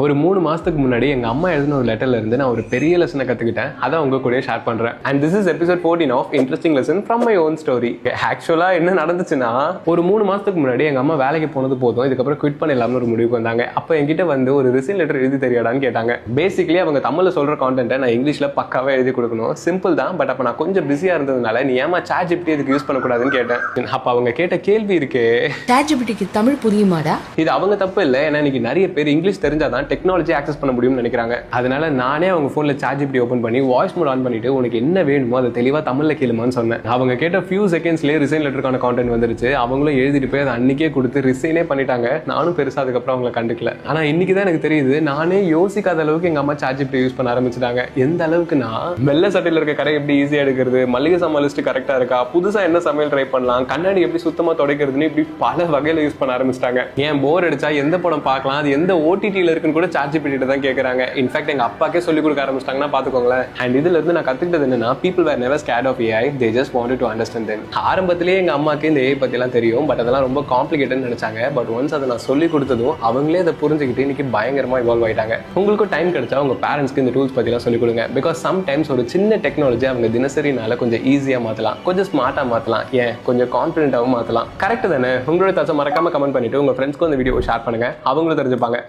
ஒரு 3 மாசத்துக்கு முன்னாடி எங்க அம்மா எழுதின ஒரு லெட்டர்ல இருந்து நான் ஒரு பெரிய லெசனை கத்துக்கிட்டேன். அதை உங்க கூட ஷேர் பண்றேன். And this is episode 14 of interesting lesson from my own story. ஆக்சுவலா என்ன நடந்துச்சுன்னா, ஒரு 3 மாசத்துக்கு முன்னாடி எங்க அம்மா வேலைக்கு போனது போதும், இதுக்கப்புறம் குவிட் பண்ணலாம்னு ஒரு முடிவுக்கு வந்தாங்க. அப்போ என்கிட்ட வந்து ஒரு ரிசைன் லெட்டர் எழுதி தெரியாடான்னு கேட்டாங்க. பேசிக்கலி அவங்க தமிழ்ல சொல்ற கான்டென்ட்டை நான் இங்கிலீஷ்ல பக்காவே எழுதி கொடுக்கணும். சிம்பிள் தான். பட் அப்ப நான் கொஞ்சம் பிஸியா இருந்ததுனால நீ ஏமா ChatGPT இதுக்கு யூஸ் பண்ணக்கூடாதுன்னு கேட்டேன். அப்ப அவங்க கேட்ட கேள்வி இருக்கே, ChatGPTக்கு தமிழ் புரியுமாடா? இது அவங்க தப்பு இல்லை. ஏன்னா இன்னைக்கு நிறைய பேர் இங்கிலீஷ் தெரிஞ்சாதான் டெக்னாலஜி ஆக்சஸ் பண்ண முடியும்னு நினைக்கிறாங்க. அதனால நானே அவங்க போன்ல ChatGPT ஓபன் பண்ணி வாய்ஸ் மோட் ஆன் பண்ணிட்டு உனக்கு என்ன வேணுமோ அதை தெளிவா தமிழ்ல கேளுமான்னு சொன்னேன். அவங்க கேட்ட ஃபியூ செகண்ட்ஸ்லேயே ரிசைன் லெட்டருக்கான கான்டென்ட் வந்துருச்சு. அவங்களும் எழுதிட்டு போய் அதை அன்னைக்கே கொடுத்து ரிசைனே பண்ணிட்டாங்க. நானும் பெருசா அதுக்கப்புறம் அவங்களை கண்டுக்கல. ஆனா இன்னைக்கு தான் எனக்கு தெரியுது, நானே யோசிக்காத அளவுக்கு எங்க அம்மா ChatGPT யூஸ் பண்ண ஆரம்பிச்சிட்டாங்க. எந்த அளவுக்குன்னா, வெள்ளை சட்டையில இருக்க கரை எப்படி ஈஸியா எடுக்கிறது, மளிகை சாமான் லிஸ்ட் கரெக்டா இருக்கா, புதுசா என்ன சமையல் ட்ரை பண்ணலாம், கண்ணாடி எப்படி சுத்தமா துடைக்கிறதுன்னு இப்படி பல வகையில யூஸ் பண்ண ஆரம்பிச்சிட்டாங்க. ஏன் போர் அடிச்சா எந்த படம் பார்க்கலாம், அது எந்த OTTல இருக்குன்னு கூட ChatGPT தான் கேட்கறாங்க. இன்ஃபேக்ட் எங்க அப்பாக்கே சொல்லி கொடுக்க ஆரம்பிச்சிட்டாங்கன்னா பாத்துக்கோங்களேன். அண்ட் இதுல இருந்து நான் கத்துக்கிட்டது என்னன்னா, people were never scared of AI, they just wanted to understand them. ஆரம்பத்திலேயே எங்க அம்மாக்கு இந்த AI பத்தி எல்லாம் தெரியும், பட் அதெல்லாம் ரொம்ப காம்ப்ளிகேட்டட்னு நினைச்சாங்க. பட் ஒன்ஸ் அதை நான் சொல்லி கொடுத்ததும் அவங்களே அதை புரிஞ்சுக்கிட்டு இன்னைக்கு பயங்கரமா இவால்வ் ஆயிட்டாங்க. உங்களுக்கும் டைம் கிடைச்சா உங்க பேரண்ட்ஸ்க்கு இந்த டூல்ஸ் பத்தி எல்லாம் சொல்லி கொடுங்க. பிகாஸ் சம்டைம்ஸ் ஒரு சின்ன டெக்னாலஜி அவங்க தினசரினால கொஞ்சம் ஈஸியா மாத்தலாம், கொஞ்சம் ஸ்மார்ட்டா மாத்தலாம், ஏன் கொஞ்சம் கான்ஃபிடென்ட்டாவும் மாத்தலாம். கரெக்ட் தானே? உங்களோட தாட்சை மறக்காம கமெண்ட் பண்ணிட்டு உங்க ஃப்ரெண்ட்ஸ்க்கு இந்த வீடியோ ஷேர் பண்ணுங்க, அவங்களும் தெரிஞ்சுப்பாங்க.